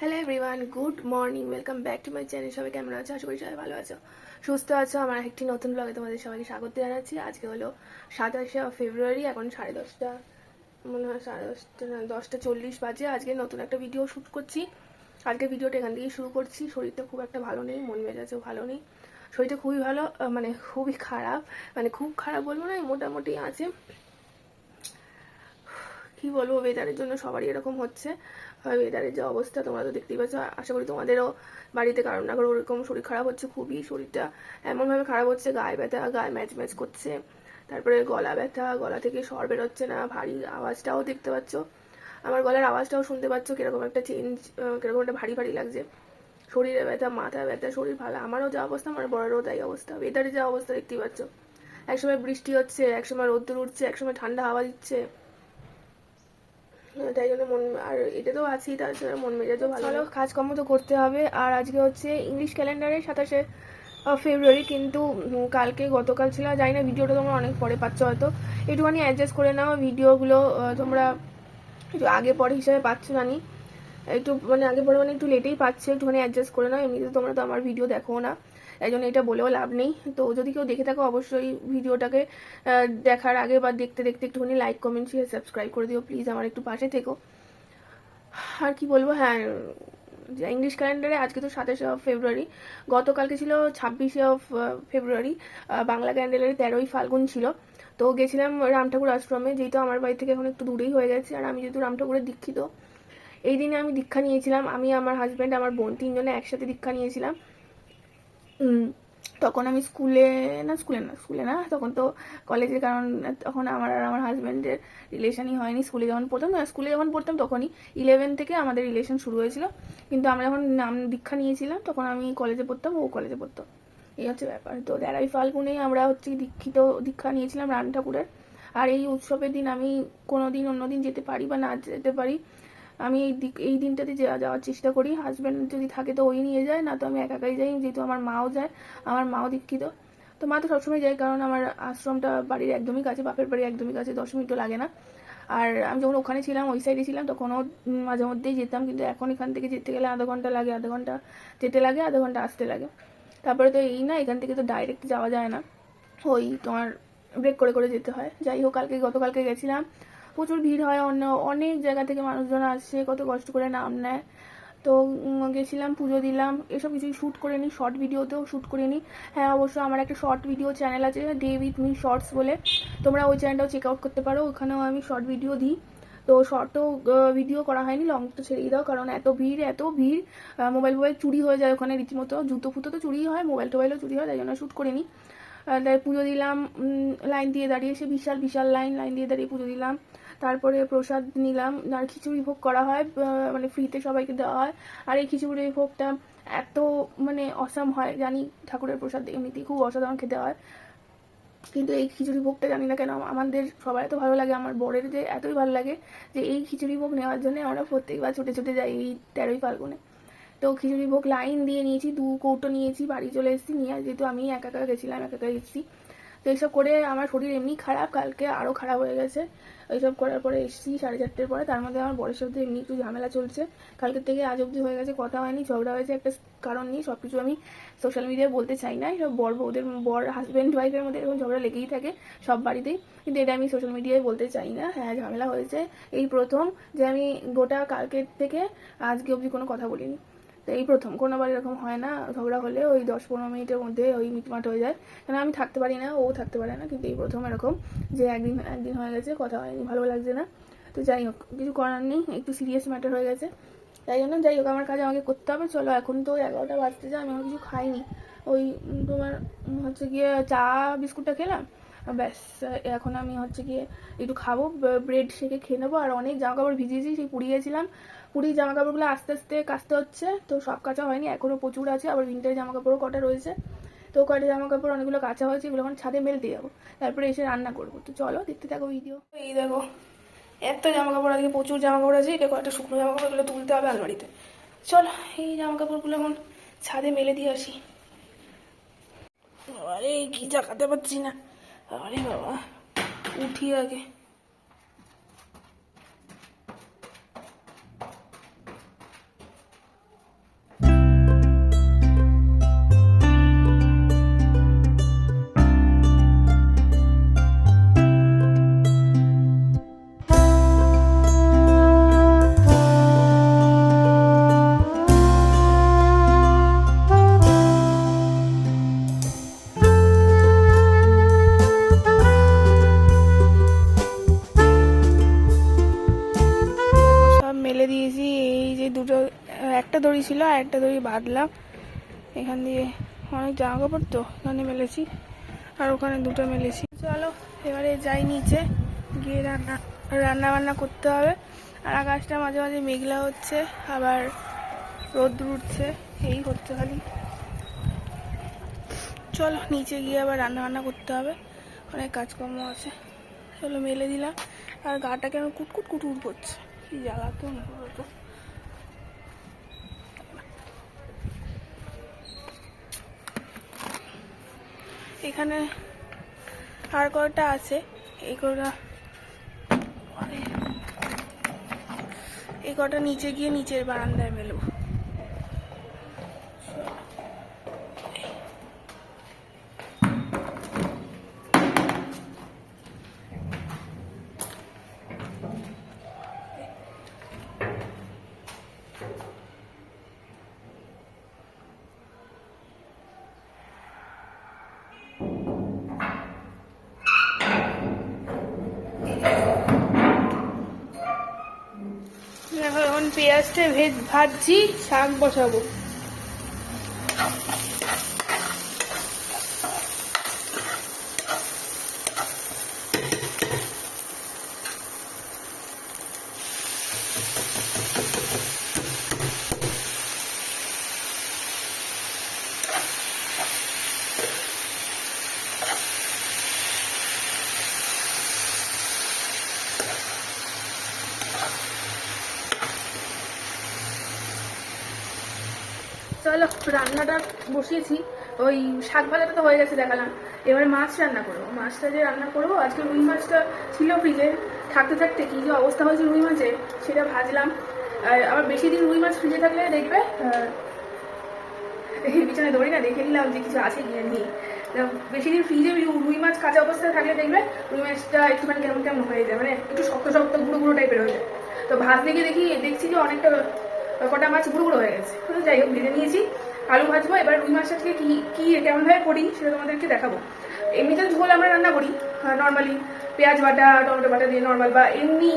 Hello everyone, good morning, welcome back to my channel. সবাই কেমন আছো? আশা করি সবাই ভালো আছো, সুস্থ আছো। আমার একটি নতুন ব্লগে তোমাদের সবাইকে স্বাগত জানাচ্ছি। আজকে হলো 27শে ফেব্রুয়ারি, এখন 10:30, মনে হয় 10:30 না 10:40 বাজে। আজকে নতুন একটা ভিডিও শ্যুট করছি। আজকে ভিডিওটা এখান থেকেই শুরু করছি। শরীরটা খুব একটা ভালো নেই, মন মেজাজও ভালো নেই। শরীরটা খুবই ভালো, মানে খুবই খারাপ, মানে খুব খারাপ বলবো না, মোটামুটি আছে। কি বলবো, ওয়েদারের জন্য সবারই এরকম হচ্ছে। ওয়েদারের যে অবস্থা তোমরা তো দেখতেই পাচ্ছ। আশা করি তোমাদেরও বাড়িতে কারণ না করে ওরকম শরীর খারাপ হচ্ছে। খুবই শরীরটা এমনভাবে খারাপ হচ্ছে, গায়ে ব্যথা, গায়ে ম্যাচ ম্যাচ করছে, তারপরে গলা ব্যথা, গলা থেকে স্বর বেরোচ্ছে না, ভারী আওয়াজটাও দেখতে পাচ্ছ, আমার গলার আওয়াজটাও শুনতে পাচ্ছ কিরকম একটা চেঞ্জ, কিরকম একটা ভারী ভারী লাগছে। শরীরে ব্যথা, মাথা ব্যথা, শরীর ভালো, আমারও যা অবস্থা আমার বড়েরও তাই অবস্থা। ওয়েদারের যা অবস্থা দেখতেই পাচ্ছ, একসময় বৃষ্টি হচ্ছে, একসময় রোদ্দুর উঠছে, একসময় ঠান্ডা হাওয়া দিচ্ছে। তাই জন্য মন, আর এটা তো আছেই, তার সাথে মন মেজাজও ভালো। চলো, কাজকর্ম তো করতে হবে। আর আজকে হচ্ছে ইংলিশ ক্যালেন্ডারে 27শে ফেব্রুয়ারি, কিন্তু কালকে গতকাল ছিল, জানি না ভিডিওটা তোমরা অনেক পরে পাচ্ছ হয়তো, একটুখানি অ্যাডজাস্ট করে নাও। ভিডিওগুলো তোমরা একটু আগে পরে হিসাবে পাচ্ছ জানি, একটু মানে আগে পরে মানে একটু লেটেই পাচ্ছে, একটুখানি অ্যাডজাস্ট করে নাও। এমনিতে তোমরা তো আমার ভিডিও দেখো না, তাই জন্য এটা বলেও লাভ নেই। তো যদি কেউ দেখে থাকো অবশ্যই ভিডিওটাকে দেখার আগে বা দেখতে দেখতে একটুখানি লাইক, কমেন্ট, শেয়ার, সাবস্ক্রাইব করে দিও প্লিজ, আমার একটু পাশে থেকো। আর কি বলবো, হ্যাঁ, ইংলিশ ক্যালেন্ডারে আজকে তো 27শে ফেব্রুয়ারি, গতকালকে ছিল 26শে ফেব্রুয়ারি। বাংলা ক্যালেন্ডারে 13ই ফাল্গুন ছিল। তো গেছিলাম রাম ঠাকুর আশ্রমে, যেহেতু আমার বাড়ি থেকে এখন একটু দূরেই হয়ে গেছে, আর আমি যেহেতু রাম ঠাকুরের দীক্ষিত, এই দিনে আমি দীক্ষা নিয়েছিলাম। আমি, আমার হাজব্যান্ড, আমার বোন, তিনজনে একসাথে দীক্ষা নিয়েছিলাম। তখন আমি স্কুলে না, তখন তো কলেজে, কারণ তখন আমার আর আমার হাজব্যান্ডের রিলেশনই হয়নি। স্কুলে যখন পড়তাম, না স্কুলে যখন পড়তাম তখনই 11 থেকে আমাদের রিলেশন শুরু হয়েছিল, কিন্তু আমরা যখন নাম দীক্ষা নিয়েছিলাম তখন আমি কলেজে পড়তাম, ও কলেজে পড়তো। এই হচ্ছে ব্যাপার। তো 13ই ফাল্গুনেই আমরা হচ্ছে দীক্ষা নিয়েছিলাম রাম ঠাকুরের। আর এই উৎসবের দিন আমি কোনো দিন অন্য দিন যেতে পারি বা না যেতে পারি, আমি এই দিনটাতে যাওয়ার চেষ্টা করি। হাজব্যান্ড যদি থাকে তো ওই নিয়ে যায়, না তো আমি একাই যাই, যেহেতু আমার মাও যায়, আমার মাও দীক্ষিত। তো মা তো সবসময় যায়, কারণ আমার আশ্রমটা বাড়ির একদমই কাছে, বাপের বাড়ির একদমই কাছে, 10 মিনিটও লাগে না। আর আমি যখন ওখানে ছিলাম, ওই সাইডে ছিলাম, তখনও মাঝে মধ্যেই যেতাম, কিন্তু এখন এখান থেকে যেতে গেলে আধা ঘন্টা লাগে, আধা ঘন্টা যেতে লাগে, আধা ঘন্টা আসতে লাগে। তারপরে তো এই না, এখান থেকে তো ডাইরেক্ট যাওয়া যায় না, ওই তোমার ব্রেক করে করে যেতে হয়। যাই হোক, গতকালকে গেছিলাম, প্রচুর ভিড় হয়, অনেক জায়গা থেকে মানুষজন আসছে, কত কষ্ট করে নাম নেয়। তো গেছিলাম, পুজো দিলাম, এসব কিছুই শ্যুট করে নিই, শর্ট ভিডিওতেও শ্যুট করে নিই। হ্যাঁ, অবশ্য আমার একটা শর্ট ভিডিও চ্যানেল আছে, ডে উইথ মি শর্টস বলে, তোমরা ওই চ্যানেলটাও চেক আউট করতে পারো, ওখানেও আমি শর্ট ভিডিও দিই। তো শর্টও ভিডিও করা হয়নি, লং তো ছেড়েই দাও, কারণ এত ভিড়, মোবাইল চুরি হয়ে যায় ওখানে রীতিমতো, জুতো ফুতো তো চুরিই হয়, মোবাইল টোবাইলও চুরি হয়, তাই জন্য শ্যুট করে নিই। তাই পুজো দিলাম, লাইন দিয়ে দাঁড়িয়ে, সে বিশাল বিশাল লাইন দিয়ে দাঁড়িয়ে পুজো দিলাম। তারপরে প্রসাদ নিলাম, আর খিচুড়ি ভোগ করা হয়, মানে ফ্রিতে সবাইকে দেওয়া হয়। আর এই খিচুড়ি ভোগটা এত মানে অসাম হয়, জানি ঠাকুরের প্রসাদ এমনিতেই খুব অসাধারণ খেতে হয়, কিন্তু এই খিচুড়ি ভোগটা জানি না কেন আমাদের সবার এত ভালো লাগে, আমার বরের যে এতই ভালো লাগে যে এই খিচুড়ি ভোগ নেওয়ার জন্য আমরা প্রত্যেকবার ছুটে ছুটে যাই এই 13ই ফাল্গুনে। তো খিচুড়ি ভোগ লাইন দিয়ে নিয়েছি, 2 কৌটো নিয়েছি, বাড়ি চলে এসেছি নিয়ে, যেহেতু আমি একা গেছিলাম, একা এসেছি। তো এইসব করে আমার শরীর এমনি খারাপ, কালকে আরও খারাপ হয়ে গেছে। এইসব করার পরে এসেছি 4:30টার পরে, তার মধ্যে আমার বরের সাথে এমনি একটু ঝামেলা চলছে, কালকের থেকে আজ অবধি হয়ে গেছে, কথা হয়নি, ঝগড়া হয়েছে একটা কারণ নিয়ে। সব কিছু আমি সোশ্যাল মিডিয়ায় বলতে চাই না, এসব বর হাজব্যান্ড ওয়াইফের মধ্যে এরকম ঝগড়া লেগেই থাকে সব বাড়িতেই, কিন্তু এটা আমি সোশ্যাল মিডিয়ায় বলতে চাই না। হ্যাঁ, ঝামেলা হয়েছে, এই প্রথম যে আমি গোটা কালকের থেকে আজকে অবধি কোনো কথা বলিনি। তো এই প্রথম, কোনোবার এরকম হয় না, ঝগড়া হলে ওই 10-15 মিনিটের মধ্যে ওই মিটমাট হয়ে যায়, কেন আমি থাকতে পারি না, ও থাকতে পারে না, কিন্তু এই প্রথম এরকম যে একদিন হয়ে গেছে কথা হয়নি, ভালো লাগছে না। তো যাই হোক, কিছু করার নেই, একটু সিরিয়াস ম্যাটার হয়ে গেছে, তাই জন্য যাই হোক, আমার কাজ আমাকে করতে হবে। চলো, এখন তো 11টা বাজতে যায়, আমি আমার কিছু খাইনি, ওই তোমার হচ্ছে গিয়ে চা বিস্কুটটা খেলাম, ব্যাস। এখন আমি হচ্ছে গিয়ে একটু খাবো, ব্রেড শেকে খেয়ে নেবো। আর অনেক জামা কাপড় ভিজিয়েছি, সেই পুড়িয়ে গেছিলাম, পুরীর জামা কাপড়গুলো আস্তে আস্তে কাচতে হচ্ছে, তো সব কাচা হয়নি, এখনও প্রচুর আছে, আবার উইন্টারের জামা কাপড়ও কটা রয়েছে। তো কয়টা জামা কাপড় অনেকগুলো কাঁচা হয়েছে, এগুলো এখন ছাদে মেলতে যাবো, তারপরে এসে রান্না করবো। তো চলো, দেখতে থাকো ভিডিও। এই দেখো, এত জামা কাপড়, আজকে প্রচুর জামা কাপড় আছে, এটা কয়েকটা শুকনো জামা কাপড়, এগুলো তুলতে হবে আলমারিতে। চলো, এই জামা কাপড়গুলো এখন ছাদে মেলে দিয়ে আসি। আরে কি জাগাতে পারছি না, আরে বাবা, উঠি আগে। একটা দড়ি ছিল আর একটা দড়ি বাঁধলাম, এখান দিয়ে অনেক জামা কাপড় তো এখানে মেলেছি আর ওখানে দুটো মেলেছি। চলো এবারে যাই নিচে, গিয়ে রান্না বান্না করতে হবে। আর আকাশটা মাঝে মাঝে মেঘলা হচ্ছে, আবার রোদ্দুর উঠছে, এই হচ্ছে খালি। চলো নিচে গিয়ে আবার রান্না বান্না করতে হবে, অনেক কাজকর্ম আছে। চলো মেলে দিলাম, আর গাটা কেন কুটকুট কুটকুট করছে, কি জ্বালা তো তো। এখানে আর কটা আছে, এই কটা নিচে গিয়ে নিচের বারান্দায় মেলবো। এখন পেঁয়াজটা ভাজছি, শাক বসাবো। চলো রান্নাটা বসিয়েছি, ওই শাক ভাজাটা তো হয়ে গেছে দেখালাম, এবারে মাছ রান্না করবো। মাছটা যে রান্না করবো, আজকে রুই মাছটা ছিল ফ্রিজে, থাকতে থাকতে কী যে অবস্থা হয়েছে রুই মাছের, সেটা ভাজলাম। আর আবার বেশি দিন রুই মাছ ফ্রিজে থাকলে দেখবে পিছনে দৌড়ি না, দেখে নিলাম যে কিছু আছে কিনে নিয়ে। বেশি দিন ফ্রিজে রুই মাছ কাঁচা অবস্থায় থাকলে দেখবে রুই মাছটা একটুখানি কেমন কেমন হয়ে যায়, মানে একটু শক্ত শক্ত গুঁড়ো গুঁড়ো টাইপের হয়ে যায়। তো ভাত দেখে দেখছি যে অনেকটা কটা মাছ গুঁড়ো গুঁড়ো হয়ে গেছে। তো যাই হোক ভেজে নিয়েছি, আলু ভাজবো। এবার রুই মাছটা থেকে কী কেমনভাবে করি সেটা তোমাদেরকে দেখাবো। এমনিতে ঝোল আমরা রান্না করি নর্মালি, পেঁয়াজ বাটা টমেটো বাটা দিয়ে নর্মাল, বা এমনি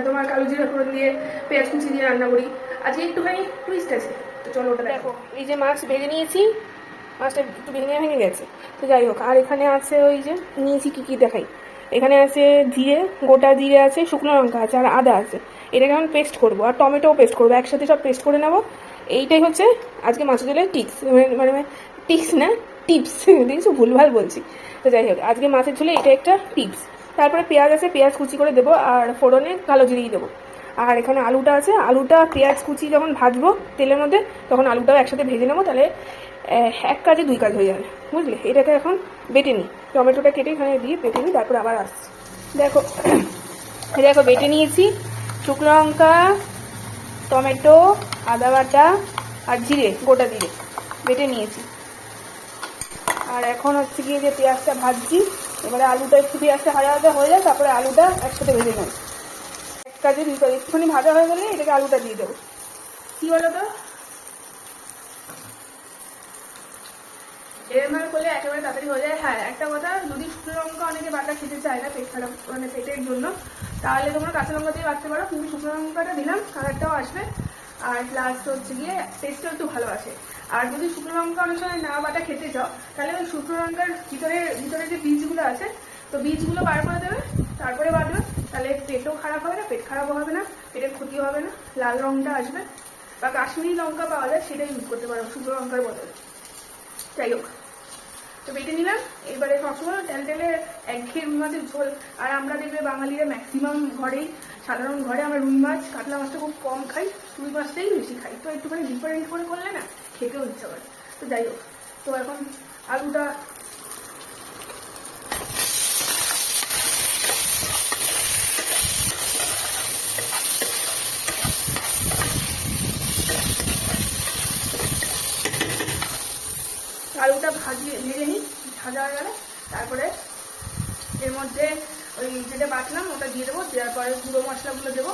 তোমার কালো জিরা ফোড়ন দিয়ে পেঁয়াজ কুচি দিয়ে রান্না করি। আজকে একটুখানি টুইস্ট আছে, তো চলো ওটা দেখো। এই যে মাছ ভেজে নিয়েছি, মাছটা একটু ভেঙে গেছে, তো যাই হোক। আর এখানে আছে ওই যে নিয়েছি কী দেখাই, এখানে আছে জিরে, গোটা জিরে আছে, শুকনো লঙ্কা আছে, আর আদা আছে। এটাকে এখন পেস্ট করবো, আর টমেটোও পেস্ট করবো, একসাথে সব পেস্ট করে নেবো। এইটাই হচ্ছে আজকে মাছের ঝোলের টিপস, মানে টিপস না টিপস, দেখছো ভুলভাল বলছি। তো যাই হোক আজকে মাছের ঝোলে এটা একটা টিপস। তারপরে পেঁয়াজ আছে, পেঁয়াজ কুচি করে দেবো, আর ফোড়নে কালো জিরেই দেবো। আর এখানে আলুটা আছে, আলুটা পেঁয়াজ কুচি যখন ভাজবো তেলের মধ্যে, তখন আলুটাও একসাথে ভেজে নেবো, তাহলে এক কাজে দুই কাজ হয়ে যাবে, বুঝলে। এটাকে এখন বেটে নিই, টমেটোটা কেটে এখানে দিয়ে বেটে নিই, তারপর আবার আসছি। দেখো দেখো বেটে নিয়েছি, শুকনো লঙ্কা, টমেটো, আদা বাটা আর জিরে, গোটা জিরে বেটে নিয়েছি। আর এখন হচ্ছে গিয়ে যে পেঁয়াজটা ভাজছি, এবারে আলুটা একটু পেঁয়াজটা ভাজা ভাজা হয়ে যায়, তারপরে আলুটা একসাথে ভেজে নেব। এক কাজে দুই কাজ, একটুখানি ভাজা হয়ে গেলে এটাকে আলুটা দিয়ে দেবো। কী বলো তো, এরকম করলে একেবারে তাড়াতাড়ি হয়ে যায়। হ্যাঁ একটা কথা, যদি শুকনো লঙ্কা অনেকে বাটা খেতে চায় না পেট খারাপ, মানে পেটের জন্য, তাহলে তোমরা কাঁচা লঙ্কা দিয়ে বাটতে পারো, কিন্তু শুকনো লঙ্কাটা দিলাম কালারটাও আসবে, আর প্লাস হচ্ছে গিয়ে টেস্টটাও একটু ভালো আসে। আর যদি শুকনো লঙ্কা অনেক সময় না বাটা খেতে চাও, তাহলে ওই শুকনো লঙ্কার ভিতরে যে বীজগুলো আছে, তো বীজগুলো বার করে দেবে, তারপরে বাটবে, তাহলে পেটও খারাপ হবে না, পেট খারাপও হবে না, পেটের ক্ষতিও হবে না, লাল রঙটা আসবে। বা কাশ্মীরি লঙ্কা পাওয়া যায়, সেটা ইউজ করতে পারো শুকনো লঙ্কার বদলে। যাই হোক, তো বেটে নিলাম। এবারে সবসময় তেলে একঘেয়ে রুই মাছের ঝোল, আর আমরা দেখবে বাঙালিরা ম্যাক্সিমাম ঘরেই, সাধারণ ঘরে আমরা রুই মাছ কাতলা মাছটা খুব কম খাই, রুই মাছটাই বেশি খাই। তো একটুখানি ডিফারেন্ট করে করলে না খেতেও ইচ্ছা করে। তো যাই হোক, তো এখন আলুটা ভেজে নিই, ভাজা হয়ে গেলে তারপরে এর মধ্যে ওই যেটা বাটলাম ওটা দিয়ে দেবো, দেওয়ার পরে গুঁড়ো মশলাগুলো দেবো,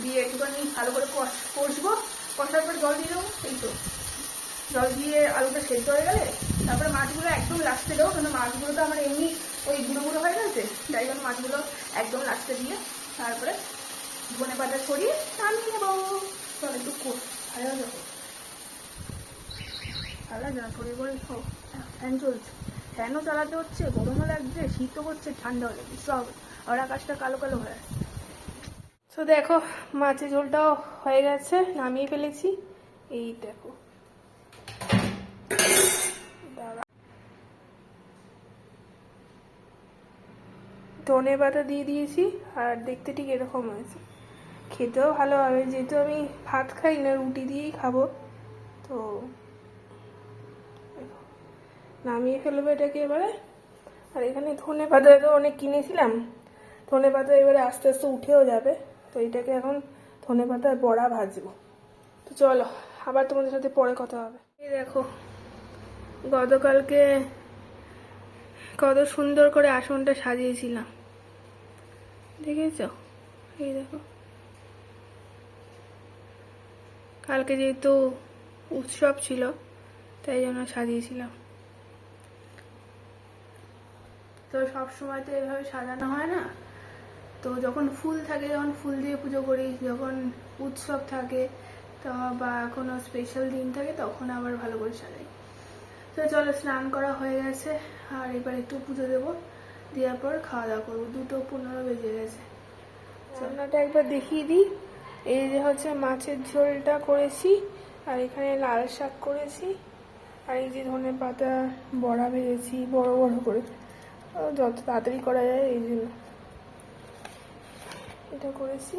দিয়ে একটুখানি ভালো করে কষবো, কষার পরে জল দিয়ে দেবো। এই তো জল দিয়ে আলুটা সেদ্ধ হয়ে গেলে তারপরে মাছগুলো একদম লাস্টে দেবো, কিন্তু মাছগুলো তো আমার এমনি ওই গুঁড়ো গুঁড়ো হয়ে গেছে, যাই জন্য মাছগুলো একদম লাস্টে দিয়ে তারপরে ধনে পাতা ছড়িয়ে নামিয়ে নেবো। চল একটু ভালো দেখো আলাদা শরীর বলে ফ্যান চলছে, ফ্যানও চালাতে হচ্ছে, গরমও লাগছে, শীতও করছে, ঠান্ডাও লাগছে, সব আর আকাশটা কালো কালো হয়ে আসছে। তো দেখো মাছের ঝোলটাও হয়ে গেছে, নামিয়ে ফেলেছি। এই দেখো ধনে পাতা দিয়ে দিয়েছি, আর দেখতে ঠিক এরকম হয়েছে। খেতেও ভালো হবে, যেহেতু আমি ভাত খাই না, রুটি দিয়েই খাবো। তো নামিয়ে ফেলবো এটাকে এবারে। আর এখানে ধনে পাতা তো অনেক কিনেছিলাম, ধনে পাতা এবারে আস্তে আস্তে উঠেও যাবে। তো এটাকে এখন ধনে পাতার বড়া ভাজবো। তো চলো আবার তোমাদের সাথে পরে কথা হবে। এই দেখো গতকালকে কত সুন্দর করে আসনটা সাজিয়েছিলাম, দেখেছো? এই দেখো, কালকে যেহেতু উৎসব ছিল তাই জন্য সাজিয়েছিলাম। তো সব সময় তো এভাবে সাজানো হয় না, তো যখন ফুল থাকে, যখন ফুল দিয়ে পুজো করি, যখন উৎসব থাকে তো বা কোনো স্পেশাল দিন থাকে তখন আবার ভালো করে সাজাই। তো চলো স্নান করা হয়ে গেছে, আর এবার একটু পুজো দেবো, দেওয়ার পর খাওয়া দাওয়া করবো। 2:15 বেজে গেছে। রান্নাটা একবার দেখিয়ে দিই। এই যে হচ্ছে মাছের ঝোলটা করেছি, আর এখানে লাল শাক করেছি, আর এই যে ধনে পাতা বড়া ভেজেছি বড় বড় করে, যত তাড়াতাড়ি করা যায় এই জন্য এটা করেছি।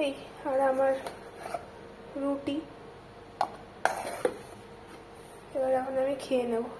এই আর আমার রুটি, এবার এখন আমি খেয়ে নেবো।